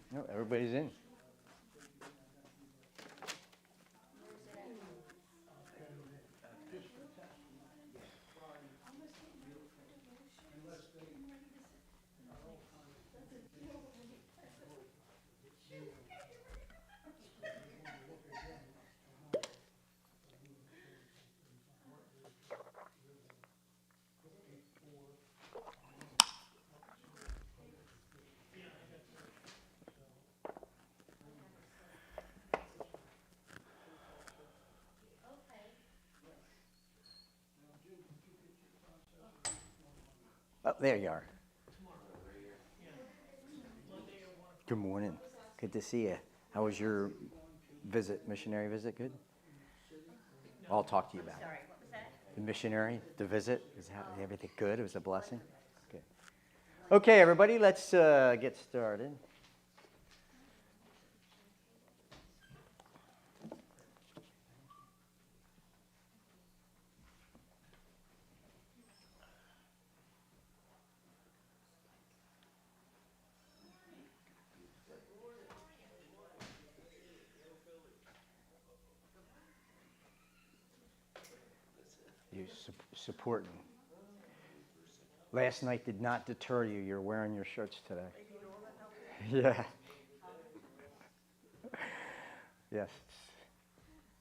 No, everybody's in. Oh, there you are. Good morning. Good to see you. How was your missionary visit? Good? I'll talk to you about it. Sorry, what was that? The missionary, the visit, everything good? It was a blessing? Good. Okay, everybody, let's get started. You supporting. Last night did not deter you. You're wearing your shirts today. Yeah. Yes.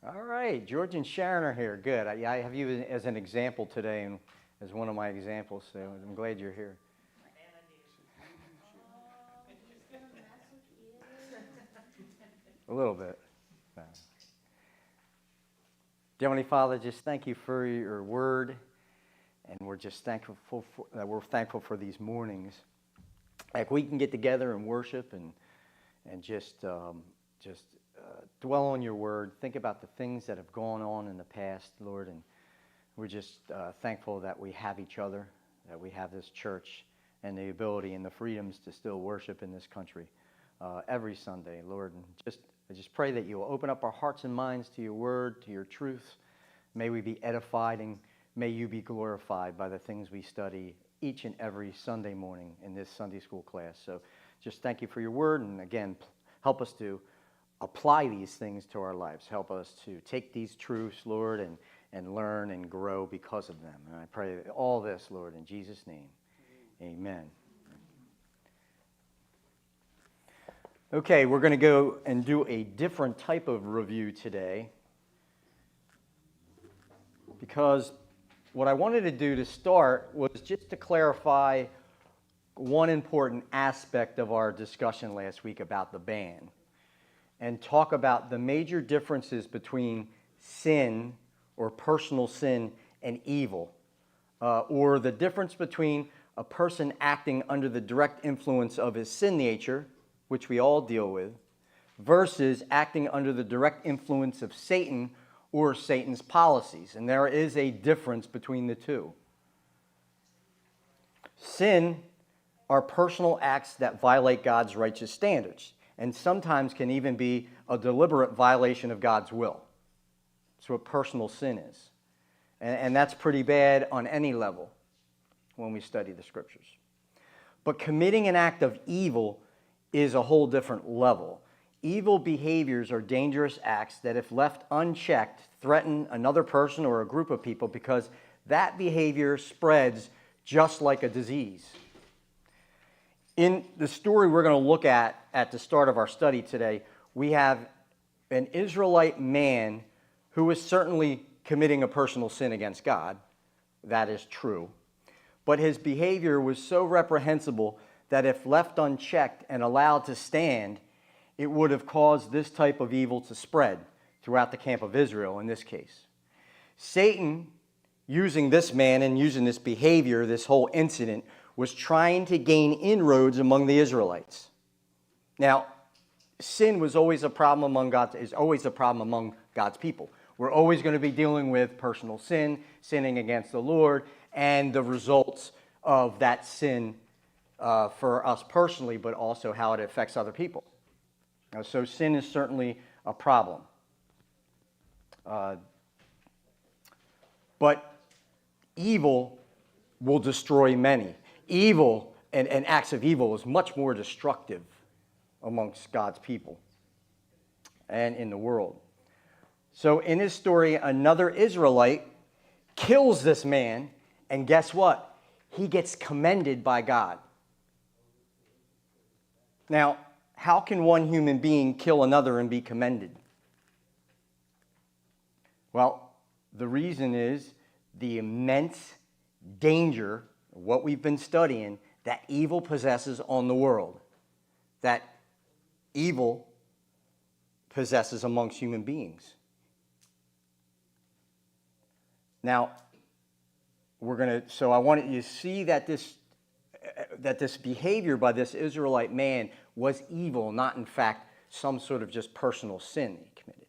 All right. George and Sharon are here. Good. I have you as an example today and as one of my examples, so I'm glad you're here. A little bit. Dear Heavenly Father, just thank you for your word, and we're just thankful for these mornings. Like we can get together and worship and just dwell on your word. Think about the things that have gone on in the past, Lord, and we're just thankful that we have each other, that we have this church, and the ability and the freedoms to still worship in this country every Sunday, Lord. And I just pray that you will open up our hearts and minds to your word, to your truth. May we be edified and may you be glorified by the things we study each and every Sunday morning in this Sunday school class. So just thank you for your word, and again, help us to apply these things to our lives. Help us to take these truths, Lord, and learn and grow because of them. And I pray all this, Lord, in Jesus' name. Amen. Okay, we're going to go and do a different type of review today, because what I wanted to do to start was just to clarify one important aspect of our discussion last week about the ban, and talk about the major differences between sin or personal sin and evil, or the difference between a person acting under the direct influence of his sin nature, which we all deal with, versus acting under the direct influence of Satan or Satan's policies. And there is a difference between the two. Sin are personal acts that violate God's righteous standards, and sometimes can even be a deliberate violation of God's will. That's what personal sin is. And that's pretty bad on any level when we study the scriptures. But committing an act of evil is a whole different level. Evil behaviors are dangerous acts that, if left unchecked, threaten another person or a group of people, because that behavior spreads just like a disease. In the story we're going to look at the start of our study today, we have an Israelite man who was certainly committing a personal sin against God. That is true. But his behavior was so reprehensible that if left unchecked and allowed to stand, it would have caused this type of evil to spread throughout the camp of Israel in this case. Satan, using this man and using this behavior, this whole incident, was trying to gain inroads among the Israelites. Now, sin was always a problem is always a problem among God's people. We're always going to be dealing with personal sin, sinning against the Lord, and the results of that sin for us personally, but also how it affects other people. So sin is certainly a problem. But evil will destroy many. Evil and acts of evil is much more destructive amongst God's people and in the world. So in this story, another Israelite kills this man, and guess what? He gets commended by God. Now, how can one human being kill another and be commended? Well, the reason is the immense danger, what we've been studying, that evil possesses on the world, that evil possesses amongst human beings. Now, so I want you to see that this behavior by this Israelite man was evil, not in fact some sort of just personal sin he committed.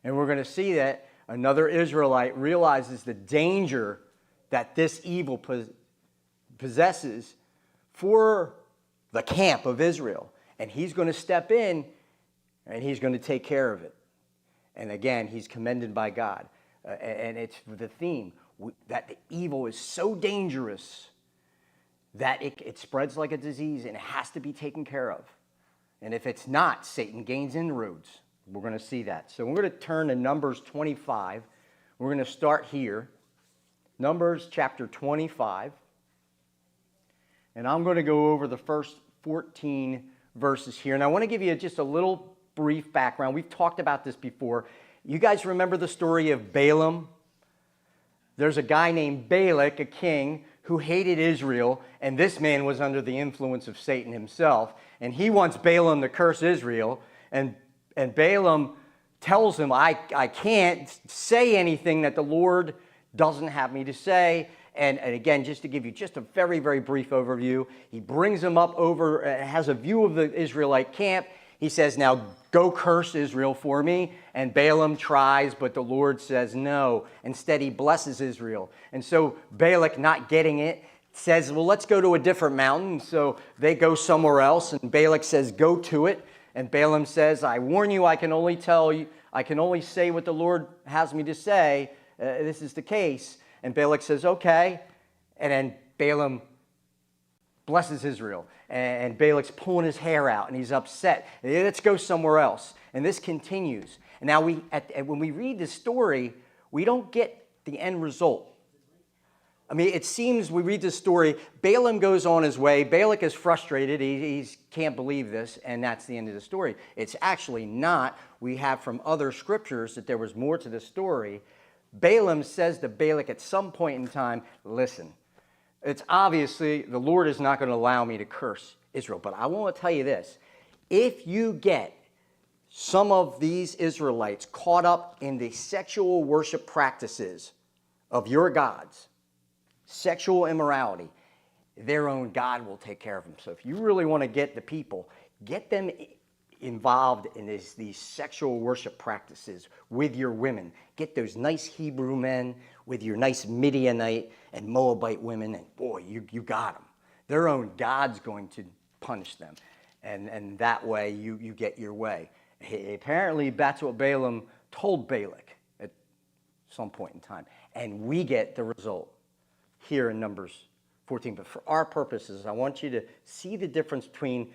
And we're going to see that another Israelite realizes the danger that this evil possesses for the camp of Israel. And he's going to step in and he's going to take care of it. And again, he's commended by God. And it's the theme that the evil is so dangerous that it spreads like a disease and it has to be taken care of. And if it's not, Satan gains inroads. We're going to see that. So we're going to turn to Numbers 25. We're going to start here. Numbers chapter 25. And I'm going to go over the first 14 verses here. And I want to give you just a little brief background. We've talked about this before. You guys remember the story of Balaam? There's a guy named Balak, a king, who hated Israel, and this man was under the influence of Satan himself. And he wants Balaam to curse Israel, and Balaam tells him, I can't say anything that the Lord doesn't have me to say. And again, just to give you just a very, very brief overview, he brings him up over, has a view of the Israelite camp. He says, now go curse Israel for me. And Balaam tries, but the Lord says no. Instead, he blesses Israel. And so Balak, not getting it, says, well, let's go to a different mountain. So they go somewhere else. And Balak says, go to it. And Balaam says, I warn you, I can only say what the Lord has me to say. This is the case. And Balak says, okay. And then Balaam blesses Israel. And Balak's pulling his hair out, and he's upset. Let's go somewhere else. And this continues. And now when we read this story, we don't get the end result. I mean, it seems we read this story, Balaam goes on his way. Balak is frustrated. He can't believe this, and that's the end of the story. It's actually not. We have from other scriptures that there was more to the story. Balaam says to Balak at some point in time, listen, it's obviously the Lord is not going to allow me to curse Israel. But I want to tell you this. If you get some of these Israelites caught up in the sexual worship practices of your gods, sexual immorality, their own God will take care of them. So if you really want to get the people, get them involved in these sexual worship practices with your women. Get those nice Hebrew men with your nice Midianite and Moabite women, and boy, you got them. Their own God's going to punish them. And that way you get your way. Apparently, that's what Balaam told Balak at some point in time. And we get the result here in Numbers 14. But for our purposes, I want you to see the difference between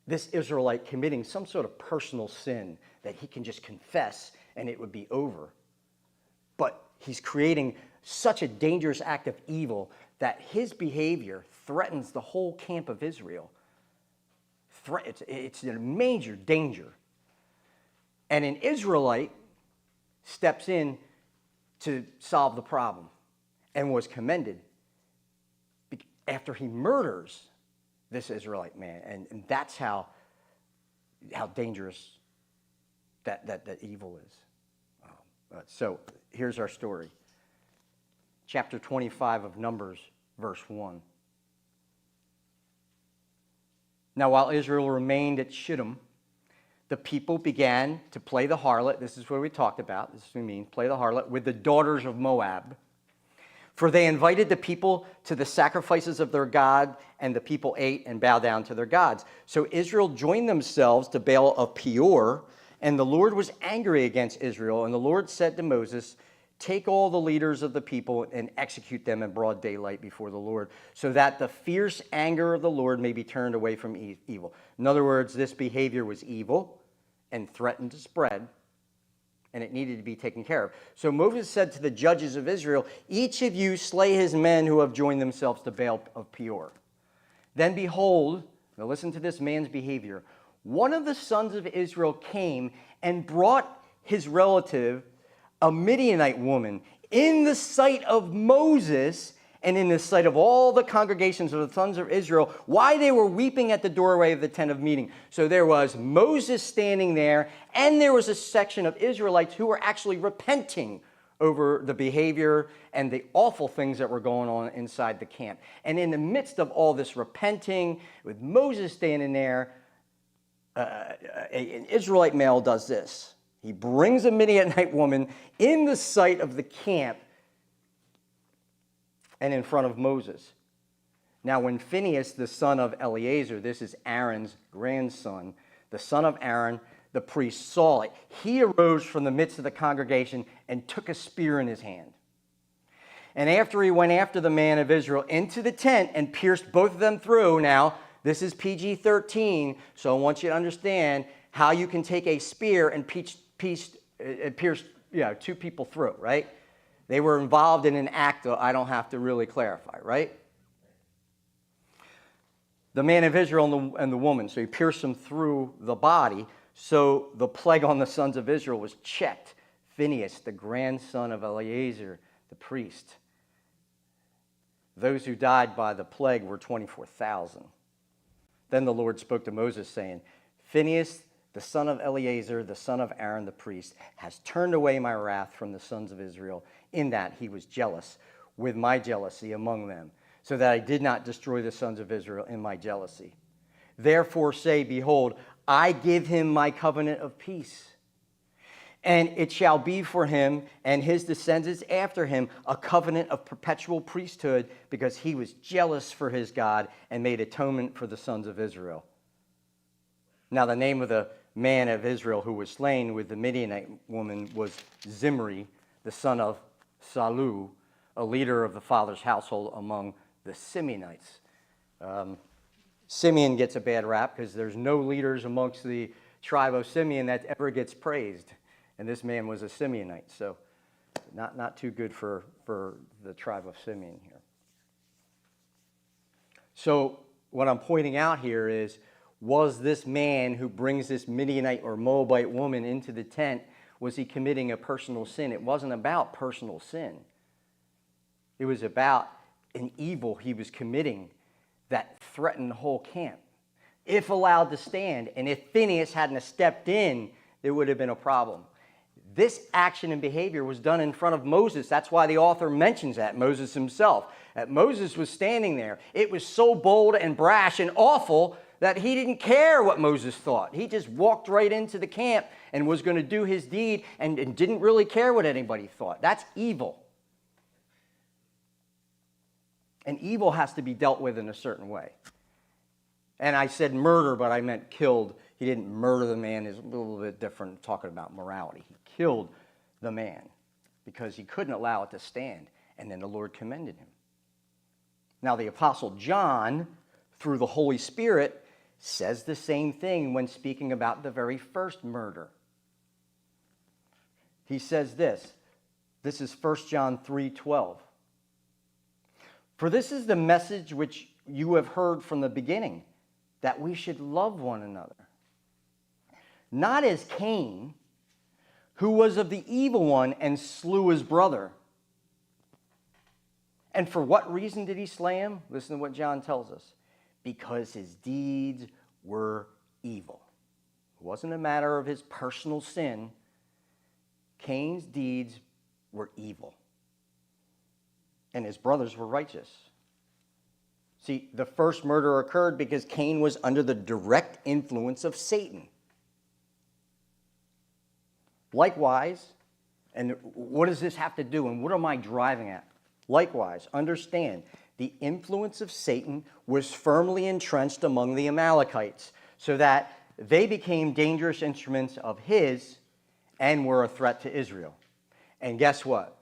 this Israelite committing some sort of personal sin that he can just confess and it would be over. But he's creating such a dangerous act of evil that his behavior threatens the whole camp of Israel. It's a major danger. And an Israelite steps in to solve the problem and was commended after he murders this Israelite man. And that's how dangerous that evil is. So here's our story. Chapter 25 of Numbers, verse 1. Now while Israel remained at Shittim, the people began to play the harlot. This is what we talked about. This is what we mean, play the harlot with the daughters of Moab. For they invited the people to the sacrifices of their God, and the people ate and bowed down to their gods. So Israel joined themselves to Baal of Peor, and the Lord was angry against Israel. And the Lord said to Moses, take all the leaders of the people and execute them in broad daylight before the Lord, so that the fierce anger of the Lord may be turned away from evil. In other words, this behavior was evil and threatened to spread, and it needed to be taken care of. So Moses said to the judges of Israel, each of you slay his men who have joined themselves to Baal of Peor. Then behold, now listen to this man's behavior. One of the sons of Israel came and brought his relative, a Midianite woman, in the sight of Moses and in the sight of all the congregations of the sons of Israel, why they were weeping at the doorway of the tent of meeting. So there was Moses standing there, and there was a section of Israelites who were actually repenting over the behavior and the awful things that were going on inside the camp. And in the midst of all this repenting, with Moses standing there, an Israelite male does this. He brings a Midianite woman in the sight of the camp and in front of Moses. Now when Phinehas, the son of Eleazar, this is Aaron's grandson, the son of Aaron, the priest, saw it, he arose from the midst of the congregation and took a spear in his hand. And after he went after the man of Israel into the tent and pierced both of them through. Now, this is PG-13, so I want you to understand how you can take a spear and pierce two people through, right? They were involved in an act that I don't have to really clarify, right? The man of Israel and the woman, so he pierced them through the body, so the plague on the sons of Israel was checked. Phinehas, the grandson of Eleazar, the priest. Those who died by the plague were 24,000. Then the Lord spoke to Moses, saying, Phinehas, the son of Eleazar, the son of Aaron the priest, has turned away my wrath from the sons of Israel, in that he was jealous with my jealousy among them, so that I did not destroy the sons of Israel in my jealousy. Therefore say, behold, I give him my covenant of peace. And it shall be for him and his descendants after him a covenant of perpetual priesthood, because he was jealous for his God and made atonement for the sons of Israel. Now the name of the man of Israel who was slain with the Midianite woman was Zimri, the son of Salu, a leader of the father's household among the Simeonites. Simeon gets a bad rap because there's no leaders amongst the tribe of Simeon that ever gets praised. And this man was a Simeonite, so not too good for the tribe of Simeon here. So what I'm pointing out here is, was this man who brings this Midianite or Moabite woman into the tent, was he committing a personal sin? It wasn't about personal sin. It was about an evil he was committing that threatened the whole camp. If allowed to stand, and if Phinehas hadn't stepped in, there would have been a problem. This action and behavior was done in front of Moses. That's why the author mentions that, Moses himself. That Moses was standing there. It was so bold and brash and awful that he didn't care what Moses thought. He just walked right into the camp and was going to do his deed and didn't really care what anybody thought. That's evil. And evil has to be dealt with in a certain way. And I said murder, but I meant killed. He didn't murder the man. It's a little bit different talking about morality. He killed the man because he couldn't allow it to stand. And then the Lord commended him. Now the Apostle John, through the Holy Spirit, says the same thing when speaking about the very first murder. He says this. This is 1 John 3:12. For this is the message which you have heard from the beginning, that we should love one another. Not as Cain, who was of the evil one and slew his brother. And for what reason did he slay him? Listen to what John tells us. Because his deeds were evil. It wasn't a matter of his personal sin. Cain's deeds were evil. And his brothers were righteous. See, the first murder occurred because Cain was under the direct influence of Satan. Likewise, and what does this have to do, and what am I driving at? Likewise, understand, the influence of Satan was firmly entrenched among the Amalekites, so that they became dangerous instruments of his and were a threat to Israel. And guess what?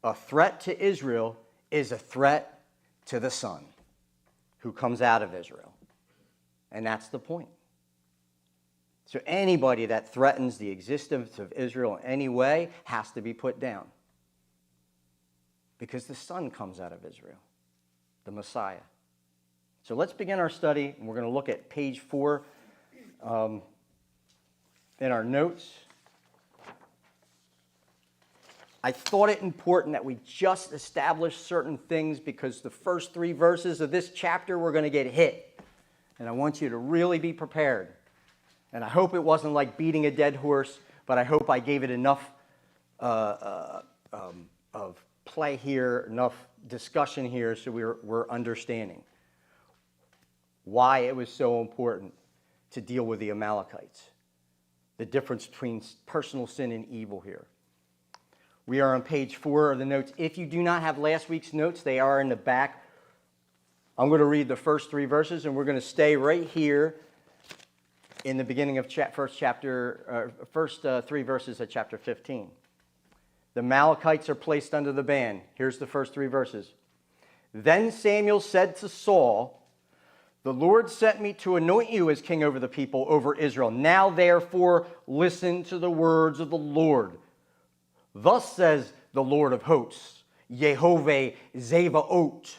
a threat to Israel is a threat to the Son who comes out of Israel. And that's the point. So anybody that threatens the existence of Israel in any way has to be put down. Because the Son comes out of Israel, the Messiah. So let's begin our study, and we're going to look at page 4 in our notes. I thought it important that we just establish certain things because the first 3 verses of this chapter we're going to get hit. And I want you to really be prepared. And I hope it wasn't like beating a dead horse, but I hope I gave it enough of play here, enough discussion here so we're understanding why it was so important to deal with the Amalekites. The difference between personal sin and evil here. We are on page 4 of the notes. If you do not have last week's notes, they are in the back. I'm going to read the first 3 verses, and we're going to stay right here in the beginning of first 3 verses of chapter 15. The Amalekites are placed under the ban. Here's the first 3 verses. Then Samuel said to Saul, "The Lord sent me to anoint you as king over the people, over Israel. Now therefore listen to the words of the Lord. Thus says the Lord of hosts, Yehovah Zebaot.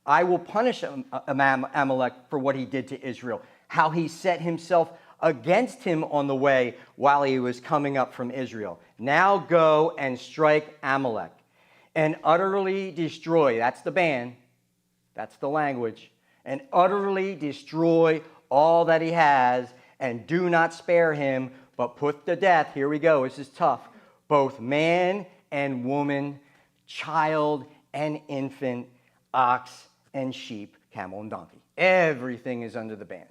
I will punish Amalek for what he did to Israel, how he set himself against him on the way while he was coming up from Israel. Now go and strike Amalek and utterly destroy," that's the ban, that's the language, "and utterly destroy all that he has, and do not spare him, but put to death," here we go, this is tough, "both man and woman, child and infant, ox and sheep, camel and donkey." Everything is under the ban.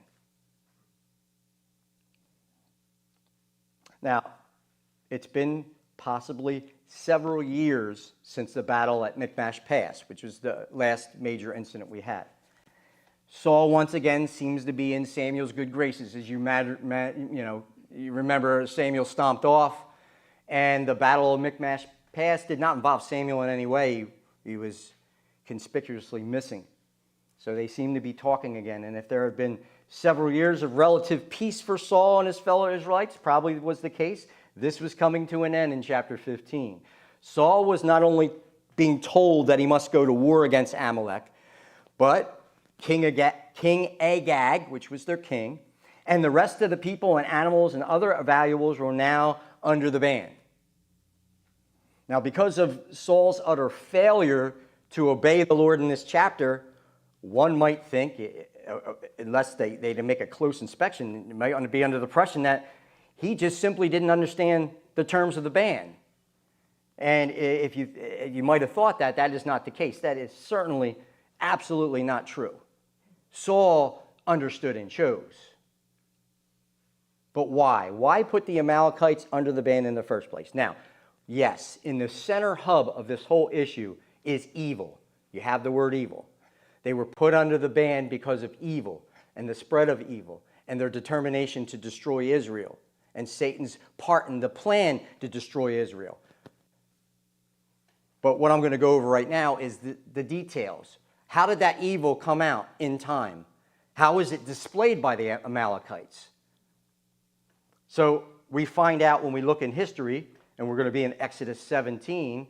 Now, it's been possibly several years since the battle at Michmash Pass, which was the last major incident we had. Saul once again seems to be in Samuel's good graces. As you remember, Samuel stomped off, and the battle of Michmash Pass did not involve Samuel in any way. He was conspicuously missing. So they seem to be talking again. And if there had been several years of relative peace for Saul and his fellow Israelites, probably was the case, this was coming to an end in chapter 15. Saul was not only being told that he must go to war against Amalek, but King Agag, which was their king, and the rest of the people and animals and other valuables were now under the ban. Now, because of Saul's utter failure to obey the Lord in this chapter, one might think, unless they make a close inspection, it might be under the impression that he just simply didn't understand the terms of the ban. And if you might have thought that, that is not the case. That is certainly absolutely not true. Saul understood and chose. But why? Why put the Amalekites under the ban in the first place? Now, yes, in the center hub of this whole issue is evil. You have the word evil. They were put under the ban because of evil and the spread of evil and their determination to destroy Israel and Satan's part in the plan to destroy Israel. But what I'm going to go over right now is the details. How did that evil come out in time? How is it displayed by the Amalekites? So we find out when we look in history, and we're going to be in Exodus 17,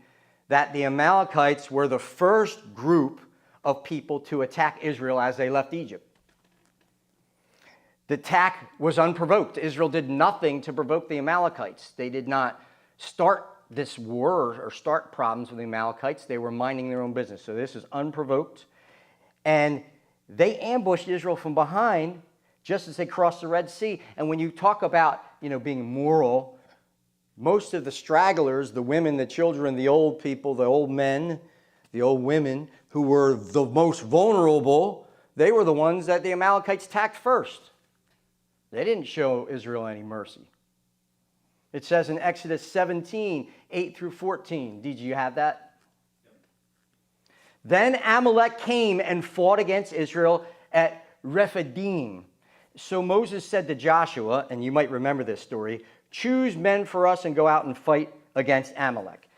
that the Amalekites were the first group of people to attack Israel as they left Egypt. The attack was unprovoked. Israel did nothing to provoke the Amalekites. They did not start this war or start problems with the Amalekites. They were minding their own business. So this is unprovoked. And they ambushed Israel from behind just as they crossed the Red Sea. And when you talk about, being moral, most of the stragglers, the women, the children, the old people, the old men, the old women, who were the most vulnerable, they were the ones that the Amalekites attacked first. They didn't show Israel any mercy. It says in Exodus 17, 8 through 14. Did you have that? Yep. Then Amalek came and fought against Israel at Rephidim. So Moses said to Joshua, and you might remember this story, "Choose men for us and go out and fight against Amalek."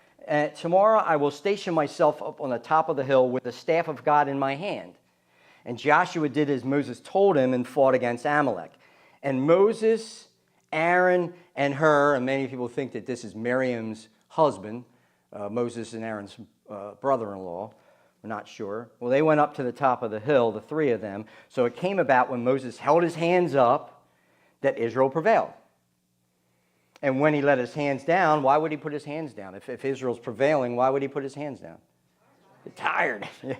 Tomorrow I will station myself up on the top of the hill with the staff of God in my hand. And Joshua did as Moses told him and fought against Amalek. And Moses, Aaron, and Hur, and many people think that this is Miriam's husband, Moses and Aaron's brother-in-law. We're not sure. Well, they went up to the top of the hill, the three of them. So it came about when Moses held his hands up that Israel prevailed. And when he let his hands down, why would he put his hands down? If Israel's prevailing, why would he put his hands down? Tired. And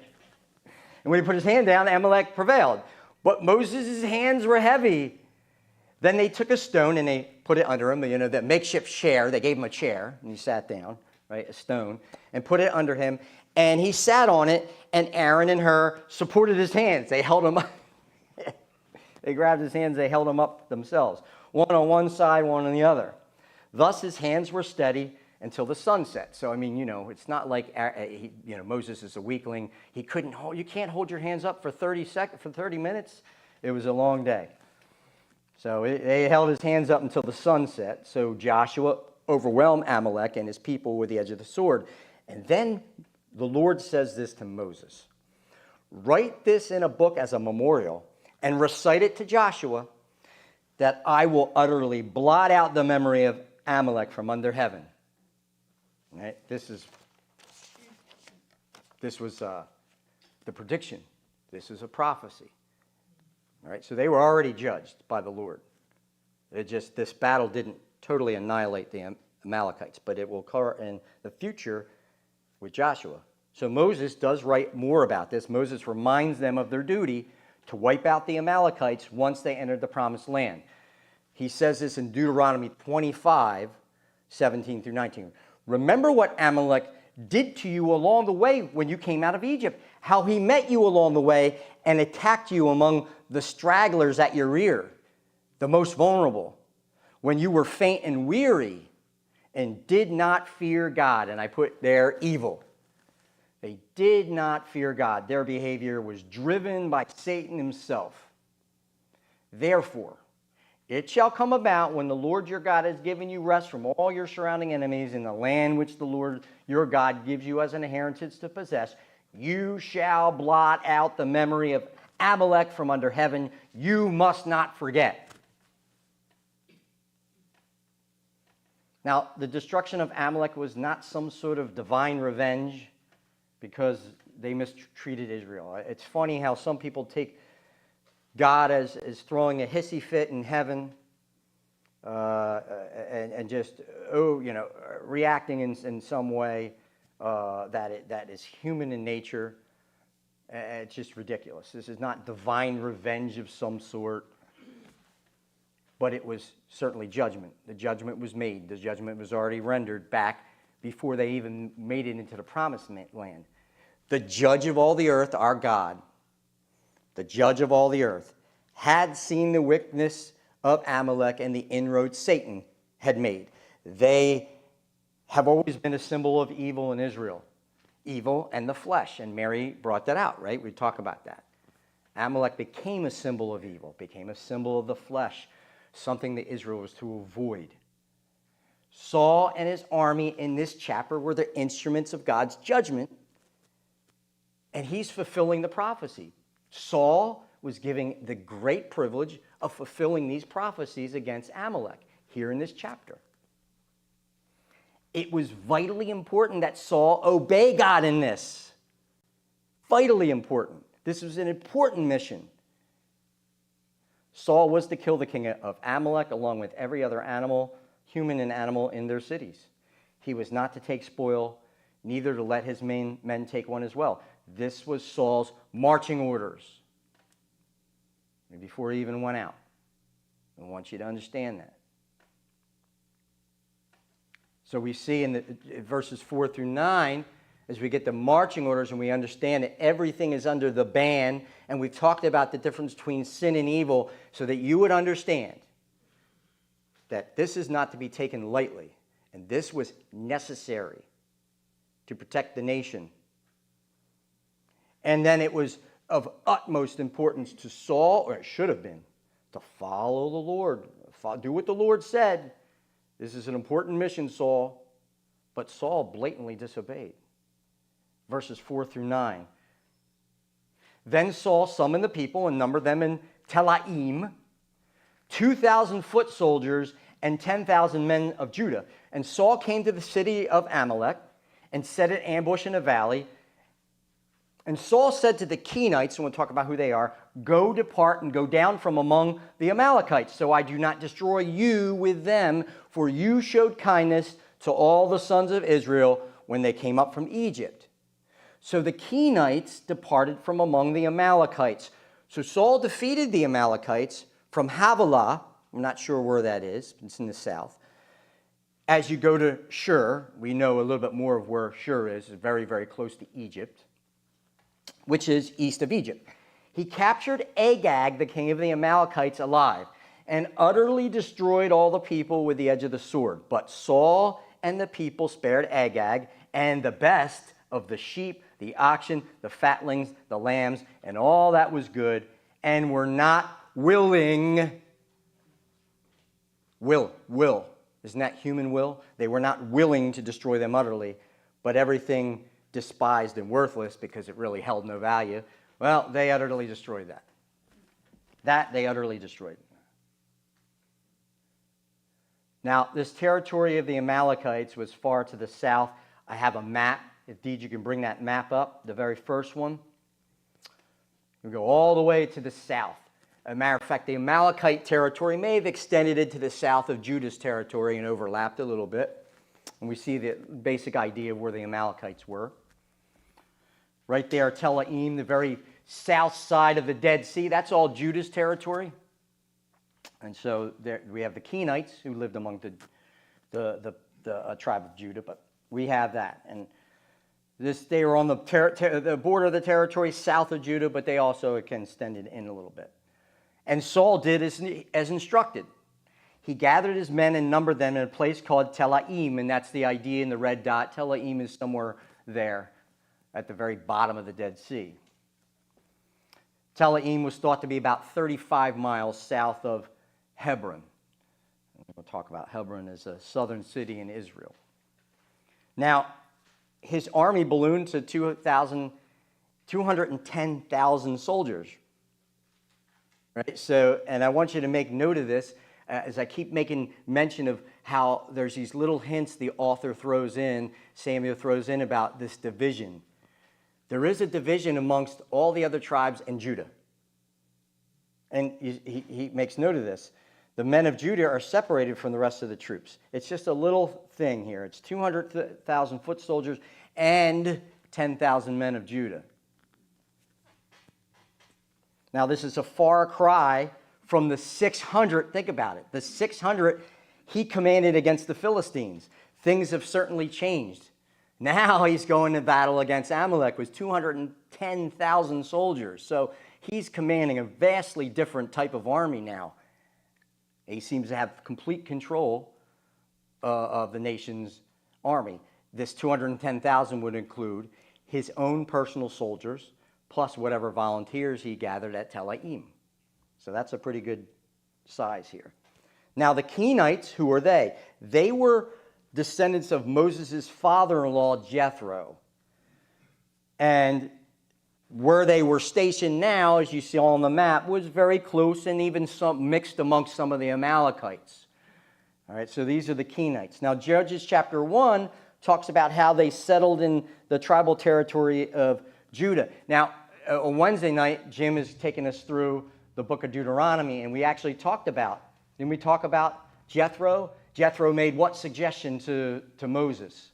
when he put his hand down, Amalek prevailed. But Moses' hands were heavy. Then they took a stone and they put it under him, that makeshift chair. They gave him a chair, and he sat down, right, a stone, and put it under him. And he sat on it, and Aaron and Hur supported his hands. They held him up. They grabbed his hands, they held him up themselves. One on one side, one on the other. Thus his hands were steady until the sun set. So, it's not like, Moses is a weakling. You can't hold your hands up for 30 minutes. It was a long day. So they held his hands up until the sun set. So Joshua overwhelmed Amalek and his people with the edge of the sword. And then the Lord says this to Moses: write this in a book as a memorial and recite it to Joshua, that I will utterly blot out the memory of Amalek from under heaven. Right? This was the prediction. This is a prophecy. All right? So they were already judged by the Lord. This battle didn't totally annihilate the Amalekites, but it will occur in the future with Joshua. So Moses does write more about this. Moses reminds them of their duty to wipe out the Amalekites once they entered the promised land. He says this in Deuteronomy 25, 17 through 19. Remember what Amalek did to you along the way when you came out of Egypt, how he met you along the way and attacked you among the stragglers at your rear, the most vulnerable, when you were faint and weary and did not fear God. And I put there evil. They did not fear God. Their behavior was driven by Satan himself. Therefore, it shall come about when the Lord your God has given you rest from all your surrounding enemies in the land which the Lord your God gives you as an inheritance to possess, you shall blot out the memory of Amalek from under heaven. You must not forget. Now, the destruction of Amalek was not some sort of divine revenge because they mistreated Israel. It's funny how some people take God as throwing a hissy fit in heaven and just, reacting in some way that is human in nature. It's just ridiculous. This is not divine revenge of some sort, but it was certainly judgment. The judgment was made. The judgment was already rendered back before they even made it into the promised land. The judge of all the earth, our God, the judge of all the earth, had seen the wickedness of Amalek and the inroads Satan had made. They have always been a symbol of evil in Israel. Evil and the flesh. And Mary brought that out, right? We talk about that. Amalek became a symbol of evil, became a symbol of the flesh, something that Israel was to avoid. Saul and his army in this chapter were the instruments of God's judgment, and he's fulfilling the prophecy. Saul was giving the great privilege of fulfilling these prophecies against Amalek here in this chapter. It was vitally important that Saul obey God in this. Vitally important. This was an important mission. Saul was to kill the king of Amalek along with every other animal, human and animal, in their cities. He was not to take spoil, neither to let his men take one as well. This was Saul's marching orders before he even went out. I want you to understand that. So we see in verses 4 through 9, as we get the marching orders and we understand that everything is under the ban, and we've talked about the difference between sin and evil so that you would understand that this is not to be taken lightly, and this was necessary to protect the nation. And then it was of utmost importance to Saul, or it should have been, to follow the Lord. Do what the Lord said. This is an important mission, Saul. But Saul blatantly disobeyed. Verses 4 through 9. Then Saul summoned the people and numbered them in Telaim, 2,000 foot soldiers and 10,000 men of Judah. And Saul came to the city of Amalek and set an ambush in a valley. And Saul said to the Kenites, and we'll talk about who they are, go depart and go down from among the Amalekites, so I do not destroy you with them, for you showed kindness to all the sons of Israel when they came up from Egypt. So the Kenites departed from among the Amalekites. So Saul defeated the Amalekites from Havilah. I'm not sure where that is. It's in the south. As you go to Shur, we know a little bit more of where Shur is. It's very, very close to Egypt, which is east of Egypt. He captured Agag, the king of the Amalekites, alive, and utterly destroyed all the people with the edge of the sword. But Saul and the people spared Agag and the best of the sheep, the oxen, the fatlings, the lambs, and all that was good, and were not willing. Will. Isn't that human will? They were not willing to destroy them utterly, but everything despised and worthless because it really held no value. Well, they utterly destroyed that. They utterly destroyed. Now, this territory of the Amalekites was far to the south. I have a map. Indeed, you can bring that map up, the very first one. We go all the way to the south. As a matter of fact, the Amalekite territory may have extended into the south of Judah's territory and overlapped a little bit. And we see the basic idea of where the Amalekites were. Right there, Telaim, the very south side of the Dead Sea, that's all Judah's territory. And so there we have the Kenites who lived among the tribe of Judah, but we have that. And they were on the border of the territory south of Judah, but they also extended in a little bit. And Saul did as instructed. He gathered his men and numbered them in a place called Telaim, and that's the idea in the red dot. Telaim is somewhere there at the very bottom of the Dead Sea. Telaim was thought to be about 35 miles south of Hebron. We'll talk about Hebron as a southern city in Israel. Now, his army ballooned to 210,000 soldiers. Right? So, and I want you to make note of this as I keep making mention of how there's these little hints the author throws in, Samuel throws in about this division. There is a division amongst all the other tribes in Judah. And he makes note of this. The men of Judah are separated from the rest of the troops. It's just a little thing here. It's 200,000 foot soldiers and 10,000 men of Judah. Now, this is a far cry from the 600. Think about it. The 600 he commanded against the Philistines. Things have certainly changed. Now he's going to battle against Amalek with 210,000 soldiers. So he's commanding a vastly different type of army now. He seems to have complete control of the nation's army. This 210,000 would include his own personal soldiers, plus whatever volunteers he gathered at Telaim. So that's a pretty good size here. Now the Kenites, who were they? They were descendants of Moses' father-in-law, Jethro. And where they were stationed now, as you see on the map, was very close and even some mixed amongst some of the Amalekites. All right, so these are the Kenites. Now Judges chapter 1 talks about how they settled in the tribal territory of Judah. Now, on Wednesday night, Jim is taking us through the book of Deuteronomy, and we actually talked about, didn't we talk about Jethro? Jethro made what suggestion to Moses?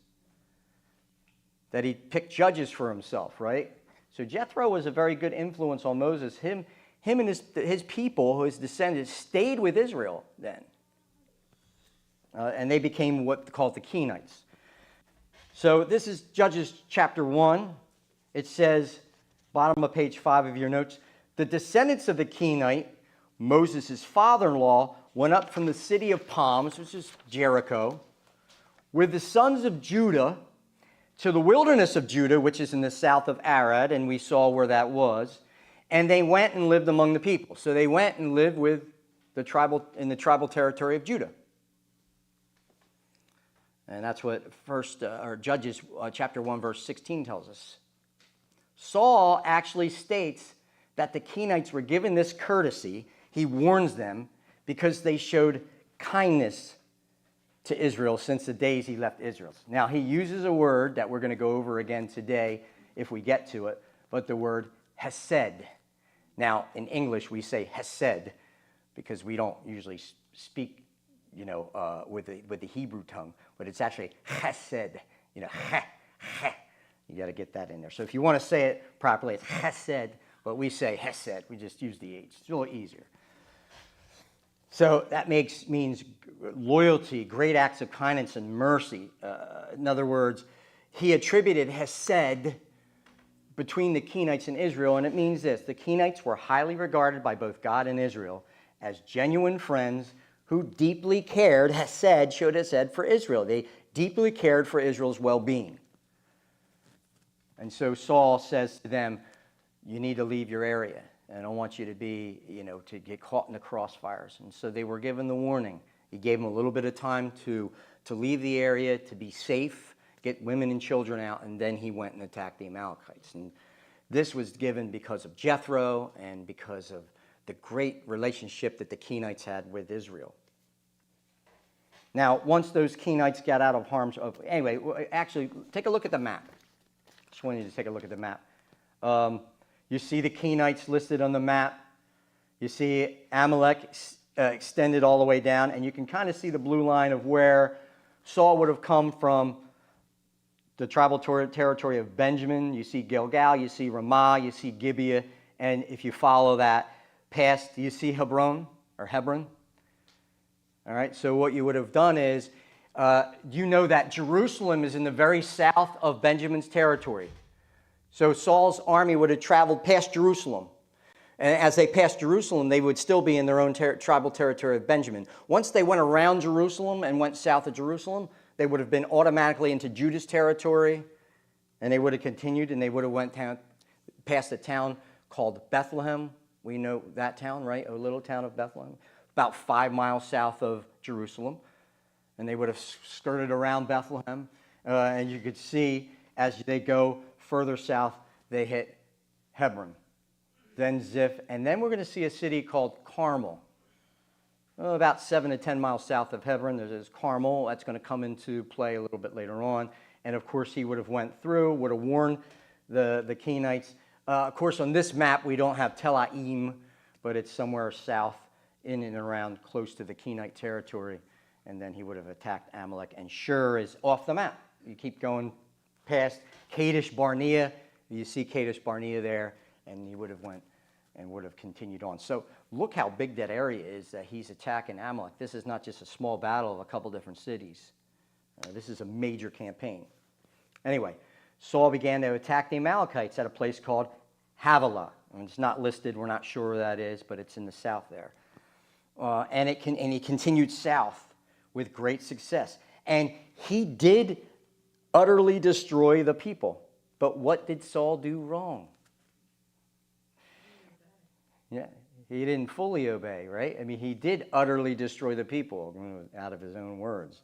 That he picked judges for himself, right? So Jethro was a very good influence on Moses. Him and his people, his descendants, stayed with Israel then. And they became what called the Kenites. So this is Judges chapter 1. It says, bottom of page 5 of your notes, the descendants of the Kenite, Moses' father-in-law, went up from the city of palms, which is Jericho, with the sons of Judah to the wilderness of Judah, which is in the south of Arad, and we saw where that was, and they went and lived among the people. So they went and lived in the tribal territory of Judah. And that's what Judges chapter 1, verse 16 tells us. Saul actually states that the Kenites were given this courtesy. He warns them because they showed kindness to Israel since the days he left Israel. Now, he uses a word that we're going to go over again today if we get to it, but the word hesed. Now, in English, we say hesed because we don't usually speak, with the Hebrew tongue, but it's actually chesed. You got to get that in there. So if you want to say it properly, it's hesed, but we say hesed. We just use the H. It's a little easier. So that means loyalty, great acts of kindness and mercy. In other words, he attributed hesed between the Kenites and Israel, and it means this: the Kenites were highly regarded by both God and Israel as genuine friends who deeply cared, showed hesed for Israel. They deeply cared for Israel's well-being. And so Saul says to them, you need to leave your area. I don't want you to be, to get caught in the crossfires. And so they were given the warning. He gave them a little bit of time to leave the area, to be safe, get women and children out, and then he went and attacked the Amalekites. And this was given because of Jethro and because of the great relationship that the Kenites had with Israel. Now, once those Kenites got out of harm's way, anyway, actually, take a look at the map. Just want you to take a look at the map. You see the Kenites listed on the map. You see Amalek extended all the way down, and you can kind of see the blue line of where Saul would have come from, the tribal territory of Benjamin. You see Gilgal, you see Ramah, you see Gibeah, and if you follow that past, you see Hebron. All right, so what you would have done is, that Jerusalem is in the very south of Benjamin's territory. So Saul's army would have traveled past Jerusalem. And as they passed Jerusalem, they would still be in their own tribal territory of Benjamin. Once they went around Jerusalem and went south of Jerusalem, they would have been automatically into Judah's territory, and they would have continued, and they would have went past a town called Bethlehem. We know that town, right? A little town of Bethlehem, about 5 miles south of Jerusalem. And they would have skirted around Bethlehem, and you could see as they go further south, they hit Hebron, then Ziph, and then we're going to see a city called Carmel. About 7 to 10 miles south of Hebron, there's Carmel. That's going to come into play a little bit later on. And of course, he would have went through, would have warned the Kenites. Of course, on this map, we don't have Tel Aim, but it's somewhere south in and around close to the Kenite territory. And then he would have attacked Amalek. And Shur is off the map. You keep going past Kadesh Barnea. You see Kadesh Barnea there, and he would have went and would have continued on. So look how big that area is that he's attacking Amalek. This is not just a small battle of a couple different cities. This is a major campaign. Anyway, Saul began to attack the Amalekites at a place called Havilah. And it's not listed. We're not sure where that is, but it's in the south there. And he continued south with great success. And he did utterly destroy the people. But what did Saul do wrong? Yeah, he didn't fully obey, right? I mean, he did utterly destroy the people, out of his own words.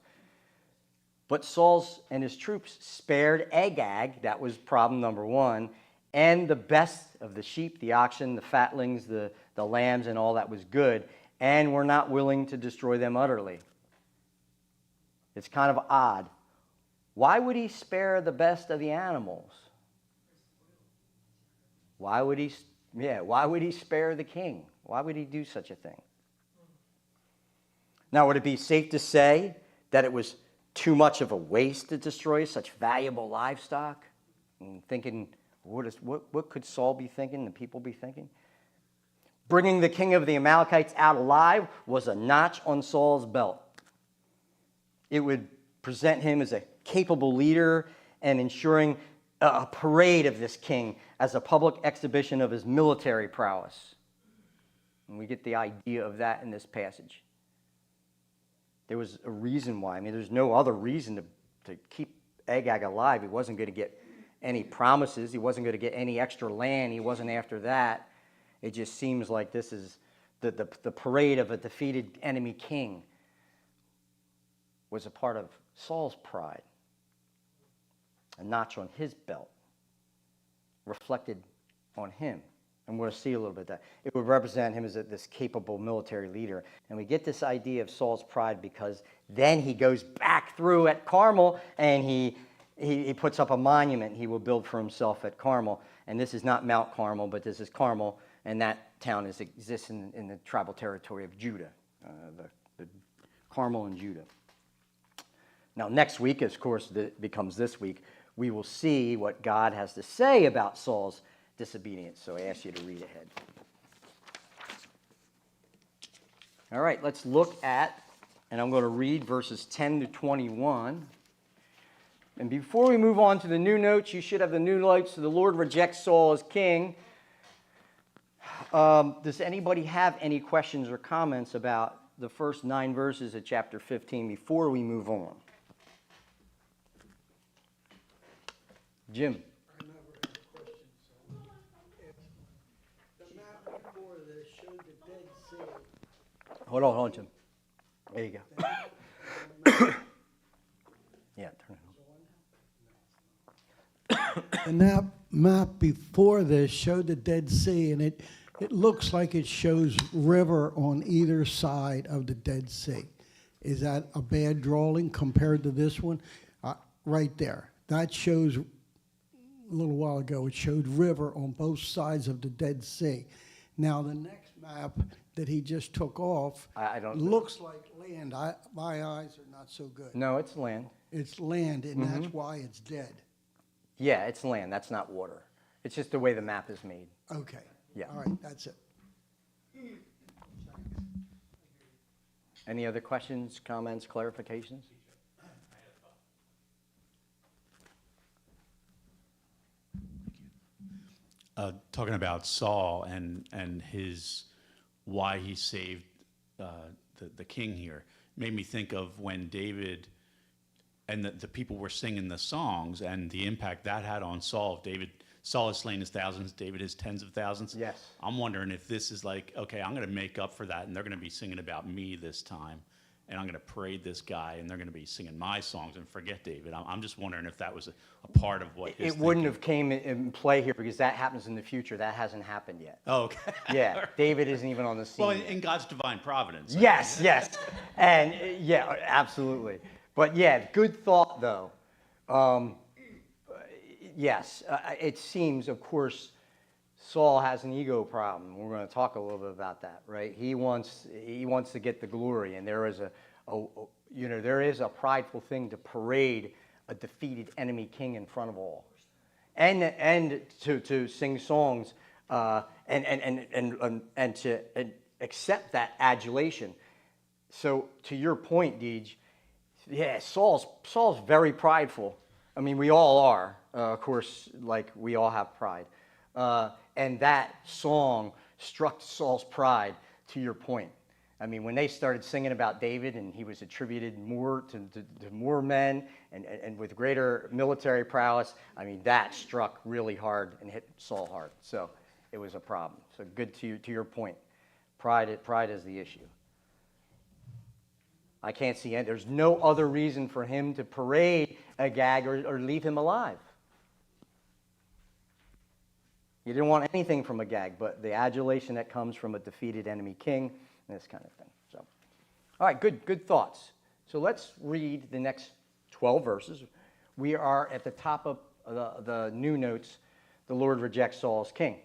But Saul and his troops spared Agag, that was problem number one, and the best of the sheep, the oxen, the fatlings, the lambs, and all that was good, and were not willing to destroy them utterly. It's kind of odd. Why would he spare the best of the animals? Why would he spare the king? Why would he do such a thing? Now, would it be safe to say that it was too much of a waste to destroy such valuable livestock? And thinking, what could Saul be thinking, the people be thinking? Bringing the king of the Amalekites out alive was a notch on Saul's belt. It would present him as a capable leader and ensuring a parade of this king as a public exhibition of his military prowess. And we get the idea of that in this passage. There was a reason why. I mean, there's no other reason to keep Agag alive. He wasn't going to get any promises. He wasn't going to get any extra land. He wasn't after that. It just seems like this is the parade of a defeated enemy king. was a part of Saul's pride. A notch on his belt reflected on him. And we'll see a little bit of that. It would represent him as this capable military leader. And we get this idea of Saul's pride because then he goes back through at Carmel and he puts up a monument he will build for himself at Carmel. And this is not Mount Carmel, but this is Carmel, and that town exists in the tribal territory of Judah, the Carmel in Judah. Now, next week, of course, becomes this week, we will see what God has to say about Saul's disobedience. So I ask you to read ahead. All right, let's look at, and I'm going to read verses 10 to 21. And before we move on to the new notes, you should have the new notes. So the Lord rejects Saul as king. Does anybody have any questions or comments about the first 9 verses of chapter 15 before we move on? Jim. I never had a question. So the map before this showed the Dead Sea. Hold on, Jim. There you go. Yeah, turn it on. The map before this showed the Dead Sea, and it looks like it shows river on either side of the Dead Sea. Is that a bad drawing compared to this one? Right there. That shows, a little while ago, it showed river on both sides of the Dead Sea. Now, the next map that he just took off I don't looks like land. My eyes are not so good. No, it's land. It's land, and that's why it's dead. Yeah, it's land. That's not water. It's just the way the map is made. Okay. Yeah. All right, that's it. Any other questions, comments, clarifications? Talking about Saul and his why he saved the king here made me think of when David and the people were singing the songs and the impact that had on Saul. Saul has slain his thousands, David his tens of thousands. Yes. I'm wondering if this is like, okay, I'm going to make up for that, and they're going to be singing about me this time, and I'm going to parade this guy, and they're going to be singing my songs and forget David. I'm just wondering if that was a part of what his It wouldn't have came in play here because that happens in the future. That hasn't happened yet. Oh, okay. Yeah, David isn't even on the scene. Well, yet. in God's divine providence. Yes, yes. And yeah, absolutely. But yeah, good thought though. Yes, it seems, of course, Saul has an ego problem. We're going to talk a little bit about that, right? He wants to get the glory, and there is a prideful thing to parade a defeated enemy king in front of all, and to sing songs and to accept that adulation. So to your point, Deej, yeah, Saul's very prideful. I mean, we all are, of course, like we all have pride. And that song struck Saul's pride, to your point. I mean, when they started singing about David and he was attributed more to more men and with greater military prowess, I mean, that struck really hard and hit Saul hard. So it was a problem. So good to your point. Pride is the issue. I can't see it. There's no other reason for him to parade Agag or leave him alive. He didn't want anything from Agag, but the adulation that comes from a defeated enemy king, and this kind of thing. So, all right, good thoughts. So let's read the next 12 verses. We are at the top of the new notes. The Lord rejects Saul as king.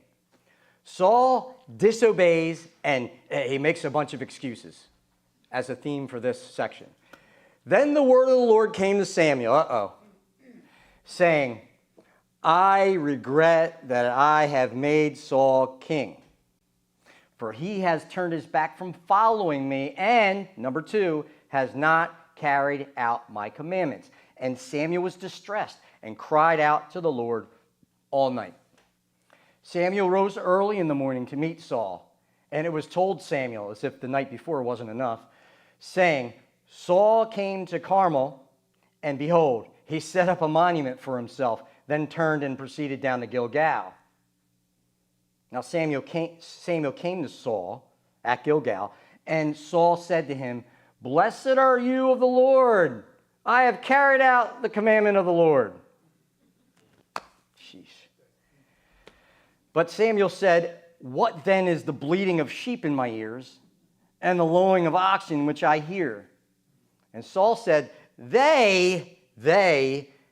Saul disobeys, and he makes a bunch of excuses as a theme for this section. Then the word of the Lord came to Samuel, saying, I regret that I have made Saul king, for he has turned his back from following me, and, number 2, has not carried out my commandments. And Samuel was distressed and cried out to the Lord all night. Samuel rose early in the morning to meet Saul, and it was told Samuel, as if the night before wasn't enough, saying, Saul came to Carmel, and behold, he set up a monument for himself, then turned and proceeded down to Gilgal. Now Samuel came to Saul at Gilgal, and Saul said to him, Blessed are you of the Lord. I have carried out the commandment of the Lord. Sheesh. But Samuel said, what then is the bleating of sheep in my ears and the lowing of oxen which I hear? And Saul said, they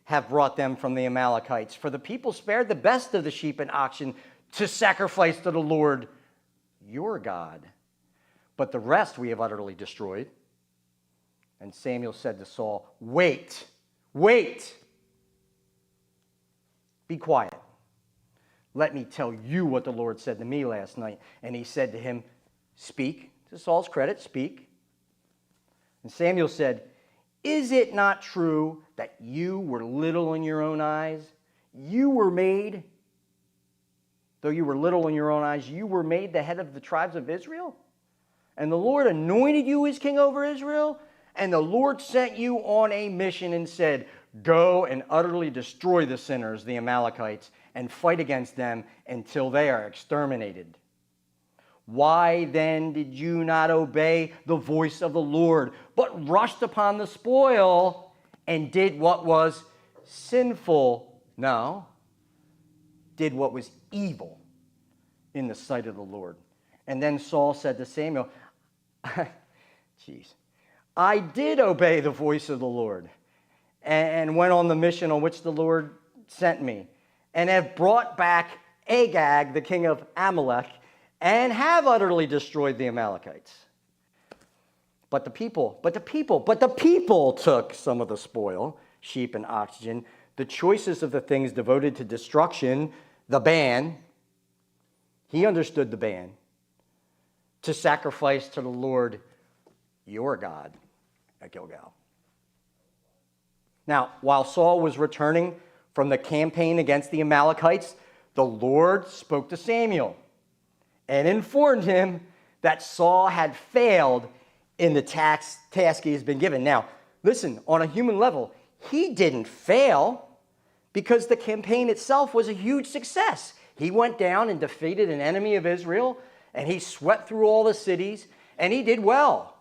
have brought them from the Amalekites. For the people spared the best of the sheep and oxen to sacrifice to the Lord your God. But the rest we have utterly destroyed. And Samuel said to Saul, wait. Be quiet. Let me tell you what the Lord said to me last night. And he said to him, speak. To Saul's credit, speak. And Samuel said, is it not true that you were little in your own eyes? You were made, though you were little in your own eyes, you were made the head of the tribes of Israel? And the Lord anointed you as king over Israel? And the Lord sent you on a mission and said, go and utterly destroy the sinners, the Amalekites, and fight against them until they are exterminated. Why then did you not obey the voice of the Lord, but rushed upon the spoil and did what was sinful? No, did what was evil in the sight of the Lord. And then Saul said to Samuel, I did obey the voice of the Lord and went on the mission on which the Lord sent me, and have brought back Agag, the king of Amalek, and have utterly destroyed the Amalekites. But the people took some of the spoil, sheep and oxen, the choicest of the things devoted to destruction, the ban. He understood the ban, to sacrifice to the Lord your God at Gilgal. Now, while Saul was returning from the campaign against the Amalekites, the Lord spoke to Samuel and informed him that Saul had failed in the task he has been given. Now, listen, on a human level, he didn't fail because the campaign itself was a huge success. He went down and defeated an enemy of Israel, and he swept through all the cities, and he did well.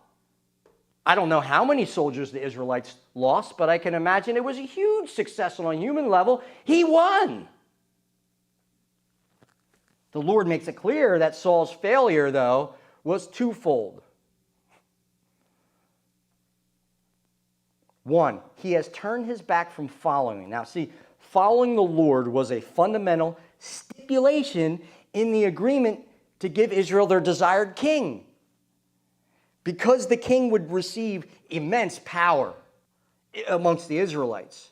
I don't know how many soldiers the Israelites lost, but I can imagine it was a huge success on a human level. He won. The Lord makes it clear that Saul's failure, though, was twofold. One, he has turned his back from following. Now, see, following the Lord was a fundamental stipulation in the agreement to give Israel their desired king, because the king would receive immense power amongst the Israelites.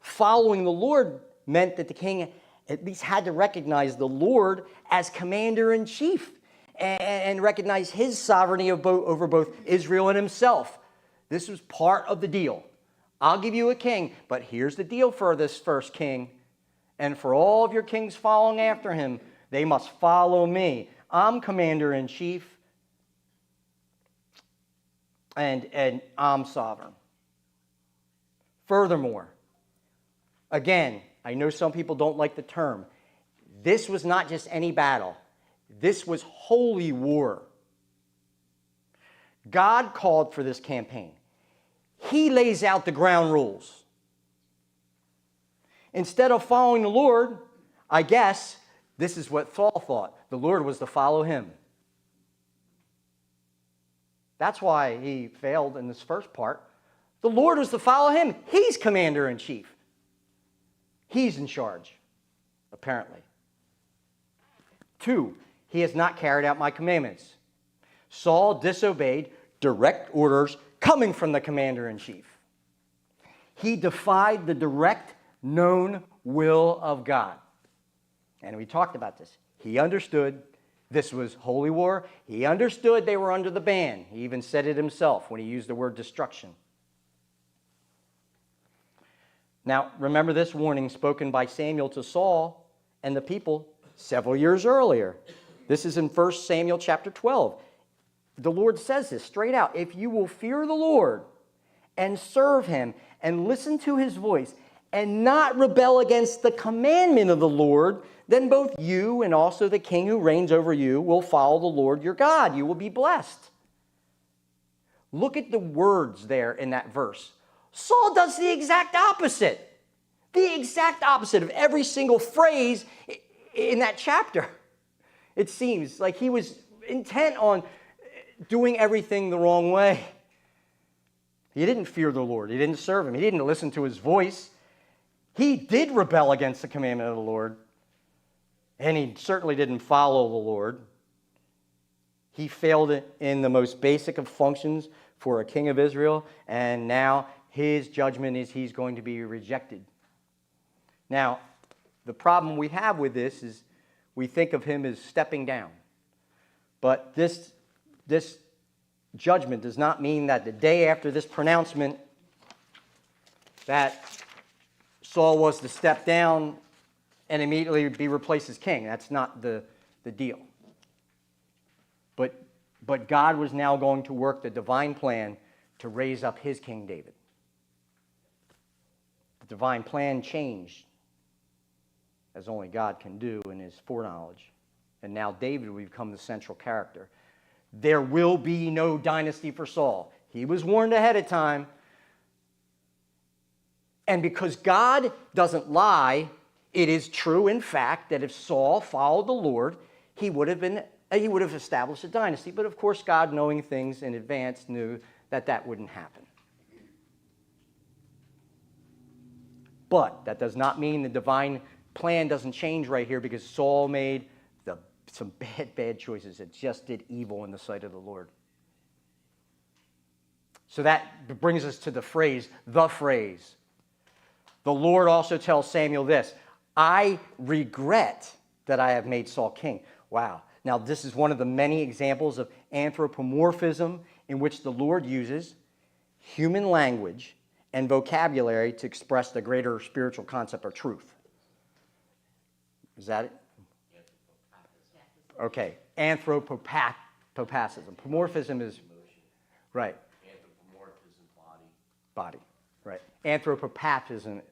Following the Lord meant that the king at least had to recognize the Lord as commander-in-chief and recognize his sovereignty over both Israel and himself. This was part of the deal. I'll give you a king, but here's the deal for this first king. And for all of your kings following after him, they must follow me. I'm commander-in-chief, and I'm sovereign. Furthermore, again, I know some people don't like the term. This was not just any battle. This was holy war. God called for this campaign. He lays out the ground rules. Instead of following the Lord, I guess this is what Saul thought. The Lord was to follow him. That's why he failed in this first part. The Lord was to follow him. He's commander-in-chief. He's in charge, apparently. 2, he has not carried out my commandments. Saul disobeyed direct orders coming from the commander-in-chief. He defied the direct, known will of God. And we talked about this. He understood this was holy war. He understood they were under the ban. He even said it himself when he used the word destruction. Now, remember this warning spoken by Samuel to Saul and the people several years earlier. This is in 1 Samuel chapter 12. The Lord says this straight out. If you will fear the Lord and serve him and listen to his voice and not rebel against the commandment of the Lord, then both you and also the king who reigns over you will follow the Lord your God. You will be blessed. Look at the words there in that verse. Saul does the exact opposite. The exact opposite of every single phrase in that chapter. It seems like he was intent on doing everything the wrong way. He didn't fear the Lord. He didn't serve him. He didn't listen to his voice. He did rebel against the commandment of the Lord. And he certainly didn't follow the Lord. He failed in the most basic of functions for a king of Israel. And now his judgment is he's going to be rejected. Now, the problem we have with this is we think of him as stepping down. But this judgment does not mean that the day after this pronouncement that Saul was to step down and immediately be replaced as king. That's not the deal. But God was now going to work the divine plan to raise up his King David. The divine plan changed, as only God can do in his foreknowledge. And now David will become the central character. There will be no dynasty for Saul. He was warned ahead of time. And because God doesn't lie, it is true, in fact, that if Saul followed the Lord, he would have established a dynasty. But of course, God, knowing things in advance, knew that that wouldn't happen. But that does not mean the divine plan doesn't change right here, because Saul made some bad choices. It just did evil in the sight of the Lord. So that brings us to the phrase. The Lord also tells Samuel this: I regret that I have made Saul king. Wow. Now, this is one of the many examples of anthropomorphism in which the Lord uses human language and vocabulary to express the greater spiritual concept or truth. Is that it? Okay. Anthropopathism. Pomorphism is... Right. Anthropomorphism, Body. Right. Anthropopathism,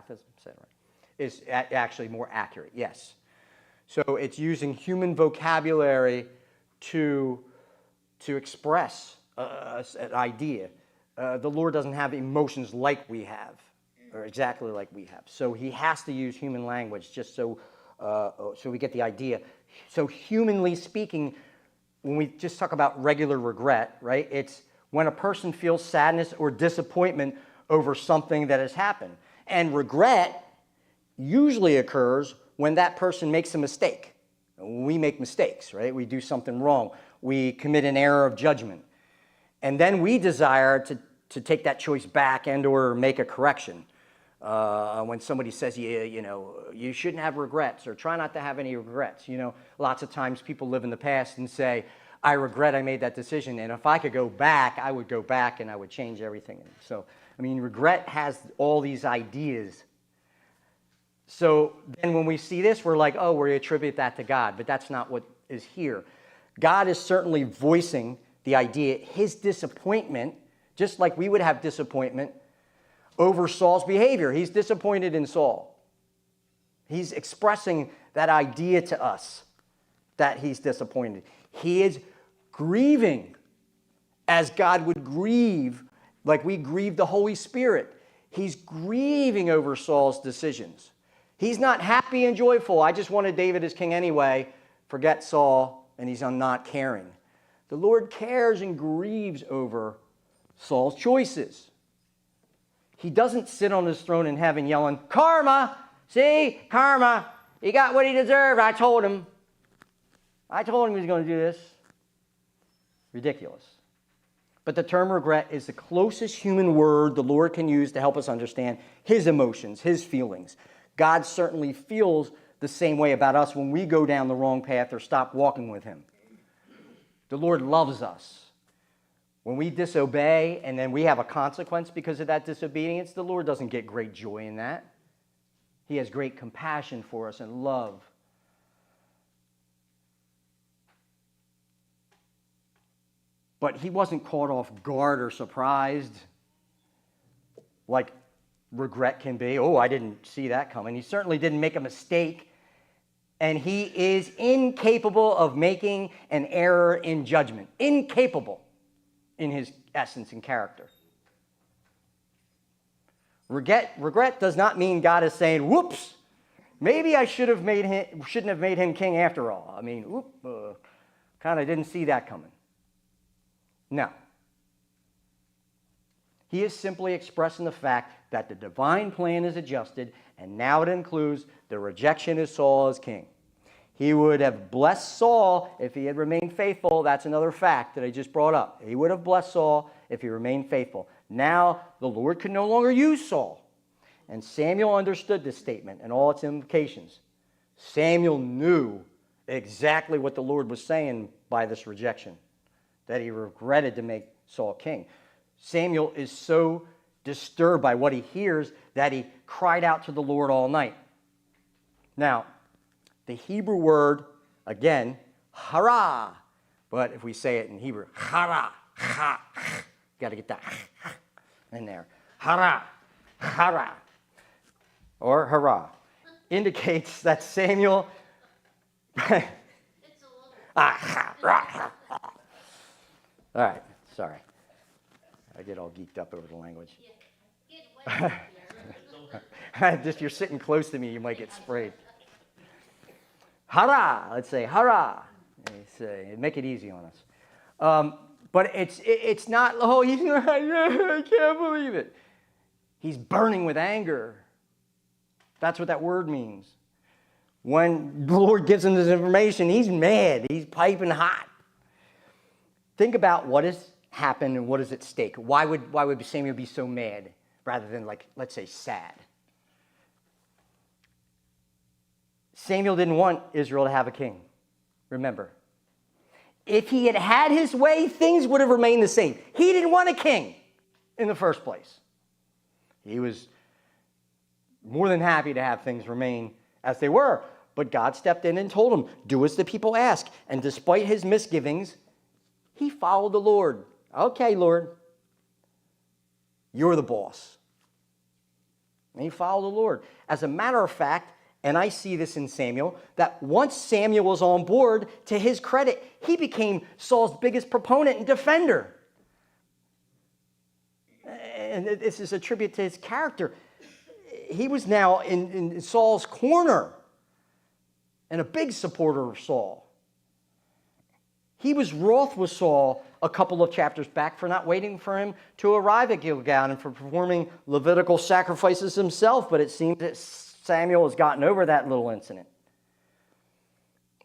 is that right? Is actually more accurate, yes. So it's using human vocabulary to express an idea. The Lord doesn't have emotions like we have, or exactly like we have. So he has to use human language just so we get the idea. So humanly speaking, when we just talk about regular regret, right, it's when a person feels sadness or disappointment over something that has happened. And regret usually occurs when that person makes a mistake. We make mistakes, right? We do something wrong. We commit an error of judgment. And then we desire to take that choice back and or make a correction. When somebody says, you shouldn't have regrets, or try not to have any regrets. Lots of times people live in the past and say, I regret I made that decision, and if I could go back, I would go back and I would change everything. So, regret has all these ideas. So then when we see this, we're like, oh, we attribute that to God, but that's not what is here. God is certainly voicing the idea, his disappointment, just like we would have disappointment over Saul's behavior. He's disappointed in Saul. He's expressing that idea to us, that he's disappointed. He is grieving as God would grieve, like we grieve the Holy Spirit. He's grieving over Saul's decisions. He's not happy and joyful. I just wanted David as king anyway. Forget Saul, and he's not caring. The Lord cares and grieves over Saul's choices. He doesn't sit on his throne in heaven yelling, karma, see, karma, he got what he deserved. I told him he was going to do this. Ridiculous. But the term regret is the closest human word the Lord can use to help us understand his emotions, his feelings. God certainly feels the same way about us when we go down the wrong path or stop walking with him. The Lord loves us. When we disobey and then we have a consequence because of that disobedience, the Lord doesn't get great joy in that. He has great compassion for us and love. But he wasn't caught off guard or surprised like regret can be. Oh, I didn't see that coming. He certainly didn't make a mistake. And he is incapable of making an error in judgment. Incapable. in his essence and character. Regret does not mean God is saying, whoops, maybe I shouldn't have made him king after all. I mean, kind of didn't see that coming. No. He is simply expressing the fact that the divine plan is adjusted, and now it includes the rejection of Saul as king. He would have blessed Saul if he had remained faithful. That's another fact that I just brought up. He would have blessed Saul if he remained faithful. Now, the Lord could no longer use Saul. And Samuel understood this statement and all its implications. Samuel knew exactly what the Lord was saying by this rejection, that he regretted to make Saul king. Samuel is so disturbed by what he hears that he cried out to the Lord all night. Now, the Hebrew word, again, hara, but if we say it in Hebrew, hara, got to get that in there. Hara, or hara, indicates that Samuel. All right, sorry. I get all geeked up over the language. Just you're sitting close to me, you might get sprayed. Hara, let's say hara. Make it easy on us. But it's not, I can't believe it. He's burning with anger. That's what that word means. When the Lord gives him this information, he's mad. He's piping hot. Think about what has happened and what is at stake. Why would Samuel be so mad rather than, like, let's say, sad? Samuel didn't want Israel to have a king. Remember. If he had had his way, things would have remained the same. He didn't want a king in the first place. He was more than happy to have things remain as they were. But God stepped in and told him, do as the people ask. And despite his misgivings, he followed the Lord. Okay, Lord, you're the boss. And he followed the Lord. As a matter of fact, and I see this in Samuel, that once Samuel was on board, to his credit, he became Saul's biggest proponent and defender. And this is a tribute to his character. He was now in Saul's corner and a big supporter of Saul. He was wroth with Saul a couple of chapters back for not waiting for him to arrive at Gilgal and for performing Levitical sacrifices himself, but it seems that Samuel has gotten over that little incident.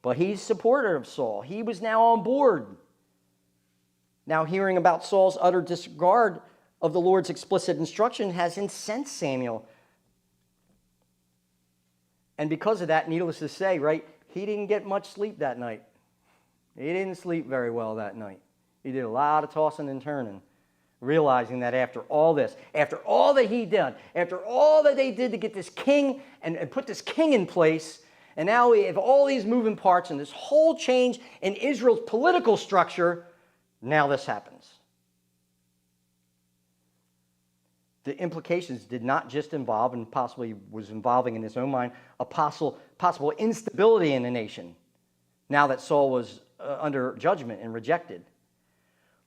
But he's supporter of Saul. He was now on board. Now hearing about Saul's utter disregard of the Lord's explicit instruction has incensed Samuel. And because of that, needless to say, right, he didn't get much sleep that night. He didn't sleep very well that night. He did a lot of tossing and turning, realizing that after all this, after all that he did, after all that they did to get this king and put this king in place, and now we have all these moving parts and this whole change in Israel's political structure, now this happens. The implications did not just involve, and possibly was involving in his own mind, a possible instability in the nation, now that Saul was under judgment and rejected.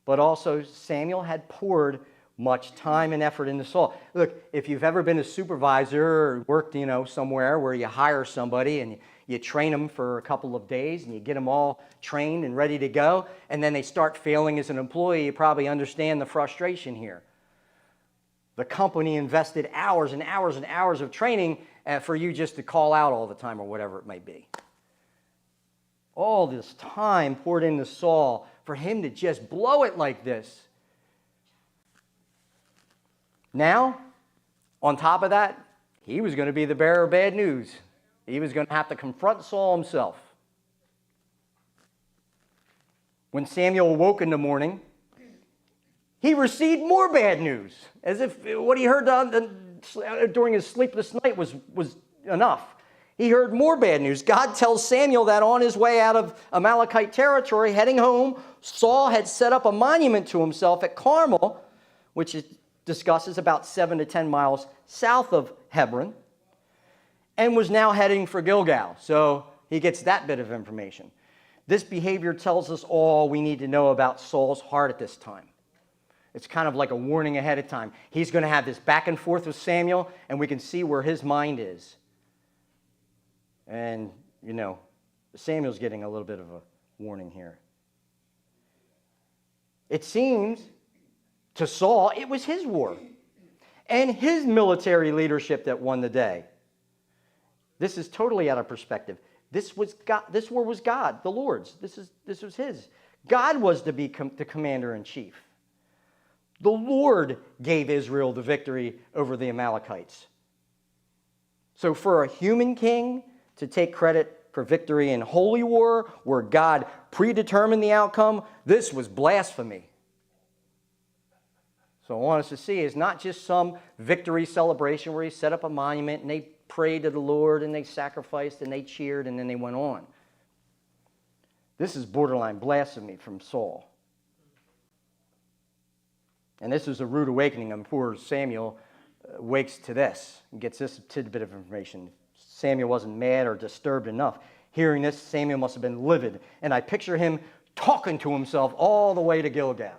But also Samuel had poured much time and effort into Saul. Look, if you've ever been a supervisor or worked, somewhere where you hire somebody and you train them for a couple of days and you get them all trained and ready to go, and then they start failing as an employee, you probably understand the frustration here. The company invested hours and hours and hours of training for you just to call out all the time or whatever it might be. All this time poured into Saul for him to just blow it like this. Now, on top of that, he was going to be the bearer of bad news. He was going to have to confront Saul himself. When Samuel awoke in the morning, he received more bad news, as if what he heard during his sleepless night was enough. He heard more bad news. God tells Samuel that on his way out of Amalekite territory, heading home, Saul had set up a monument to himself at Carmel, which it discusses about 7 to 10 miles south of Hebron, and was now heading for Gilgal. So he gets that bit of information. This behavior tells us all we need to know about Saul's heart at this time. It's kind of like a warning ahead of time. He's going to have this back and forth with Samuel, and we can see where his mind is. And, Samuel's getting a little bit of a warning here. It seems to Saul it was his war and his military leadership that won the day. This is totally out of perspective. This war was God, the Lord's. This was his. God was to be the commander-in-chief. The Lord gave Israel the victory over the Amalekites. So for a human king to take credit for victory in holy war, where God predetermined the outcome, this was blasphemy. So I want us to see is not just some victory celebration where he set up a monument and they prayed to the Lord and they sacrificed and they cheered and then they went on. This is borderline blasphemy from Saul. And this is a rude awakening. And poor Samuel wakes to this and gets this tidbit of information. Samuel wasn't mad or disturbed enough. Hearing this, Samuel must have been livid. And I picture him talking to himself all the way to Gilgal.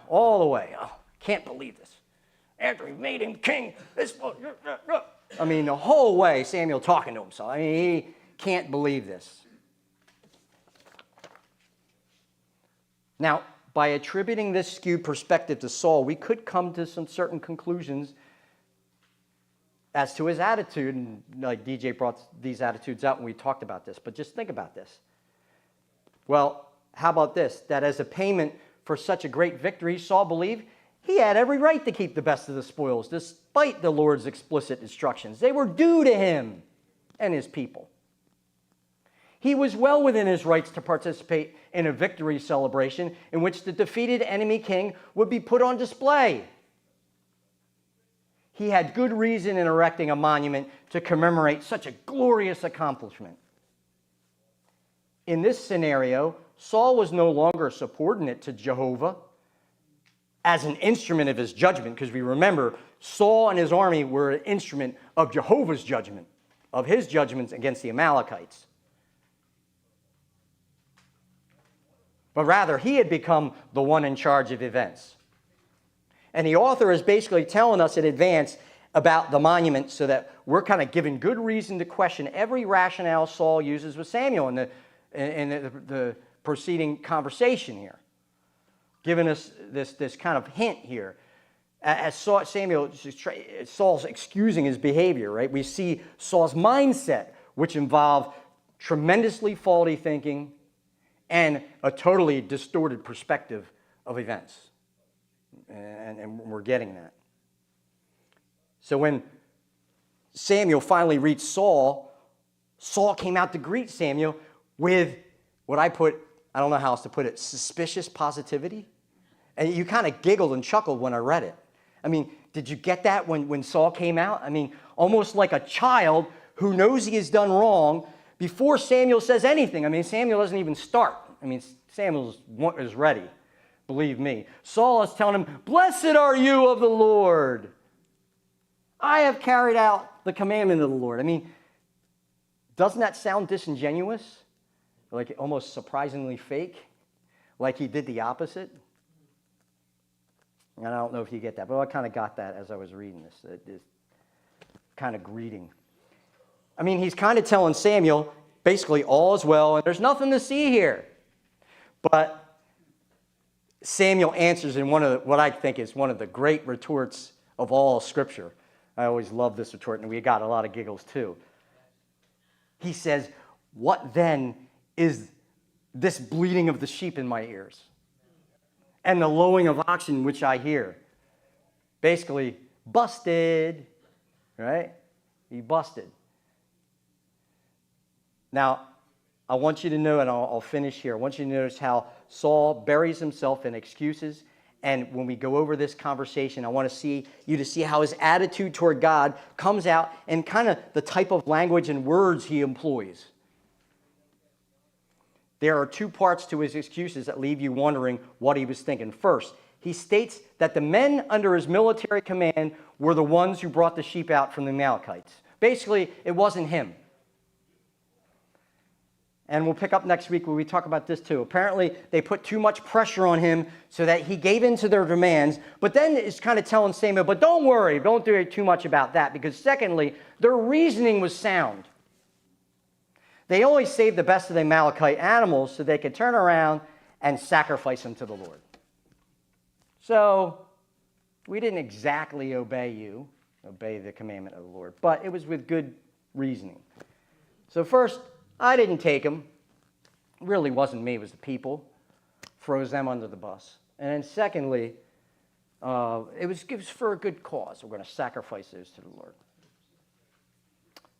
All the way. Oh, can't believe this. After he made him king, the whole way Samuel talking to himself. He can't believe this. Now, by attributing this skewed perspective to Saul, we could come to some certain conclusions as to his attitude. And like DJ brought these attitudes out when we talked about this. But just think about this. Well, how about this? That as a payment for such a great victory, Saul believed he had every right to keep the best of the spoils, despite the Lord's explicit instructions. They were due to him and his people. He was well within his rights to participate in a victory celebration in which the defeated enemy king would be put on display. He had good reason in erecting a monument to commemorate such a glorious accomplishment. In this scenario, Saul was no longer subordinate to Jehovah as an instrument of his judgment, because we remember Saul and his army were an instrument of Jehovah's judgment, of his judgments against the Amalekites. But rather, he had become the one in charge of events. And the author is basically telling us in advance about the monument so that we're kind of given good reason to question every rationale Saul uses with Samuel in the preceding conversation here. Giving us this kind of hint here. As Saul's excusing his behavior, right? We see Saul's mindset, which involved tremendously faulty thinking and a totally distorted perspective of events. And we're getting that. So when Samuel finally reached Saul, Saul came out to greet Samuel with what I don't know how else to put it, suspicious positivity. And you kind of giggled and chuckled when I read it. Did you get that when Saul came out? Almost like a child who knows he has done wrong before Samuel says anything. Samuel doesn't even start. Samuel is ready. Believe me. Saul is telling him, "Blessed are you of the Lord. I have carried out the commandment of the Lord." Doesn't that sound disingenuous? Like almost surprisingly fake? Like he did the opposite? And I don't know if you get that, but I kind of got that as I was reading this kind of greeting. He's kind of telling Samuel, basically, all is well, and there's nothing to see here. But Samuel answers in what I think is one of the great retorts of all Scripture. I always love this retort, and we got a lot of giggles too. He says, "What then is this bleating of the sheep in my ears and the lowing of oxen which I hear?" Basically, busted, right? He busted. Now, I want you to know, and I'll finish here, I want you to notice how Saul buries himself in excuses. And when we go over this conversation, I want you to see how his attitude toward God comes out and kind of the type of language and words he employs. There are two parts to his excuses that leave you wondering what he was thinking. First, he states that the men under his military command were the ones who brought the sheep out from the Amalekites. Basically, it wasn't him. And we'll pick up next week where we talk about this too. Apparently, they put too much pressure on him so that he gave in to their demands. But then it's kind of telling Samuel, but don't worry, don't do too much about that. Because secondly, their reasoning was sound. They only saved the best of the Amalekite animals so they could turn around and sacrifice them to the Lord. So, we didn't exactly obey the commandment of the Lord, but it was with good reasoning. So first, I didn't take them. It really wasn't me, it was the people. Throws them under the bus. And then secondly, it was for a good cause. We're going to sacrifice those to the Lord.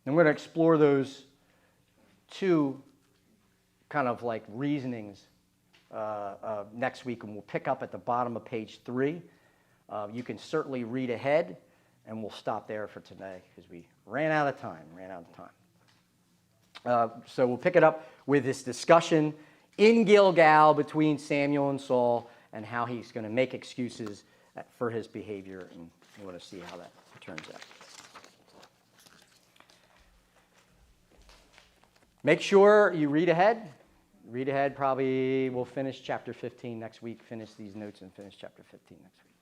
And we're going to explore those two kind of like reasonings next week, and we'll pick up at the bottom of page 3. You can certainly read ahead, and we'll stop there for today because we ran out of time. So we'll pick it up with this discussion in Gilgal between Samuel and Saul and how he's going to make excuses for his behavior, and we want to see how that turns out. Make sure you read ahead. Read ahead, probably we'll finish chapter 15 next week, finish these notes and finish chapter 15 next week.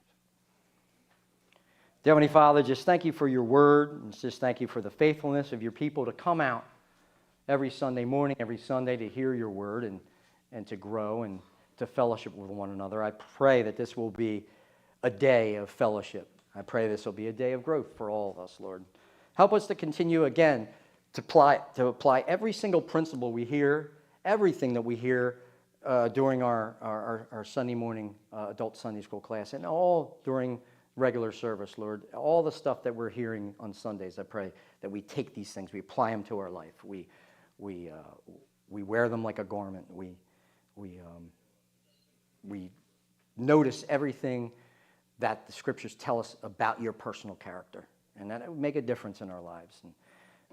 Dear Heavenly Father, just thank you for your word, and just thank you for the faithfulness of your people to come out every Sunday morning, every Sunday to hear your word and to grow and to fellowship with one another. I pray that this will be a day of fellowship. I pray this will be a day of growth for all of us, Lord. Help us to continue again to apply every single principle we hear, everything that we hear during our Sunday morning adult Sunday school class, and all during regular service, Lord. All the stuff that we're hearing on Sundays, I pray that we take these things, we apply them to our life. We wear them like a garment. We notice everything that the Scriptures tell us about your personal character, and that it would make a difference in our lives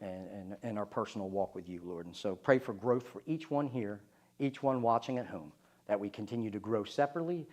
and our personal walk with you, Lord. And so pray for growth for each one here, each one watching at home, that we continue to grow separately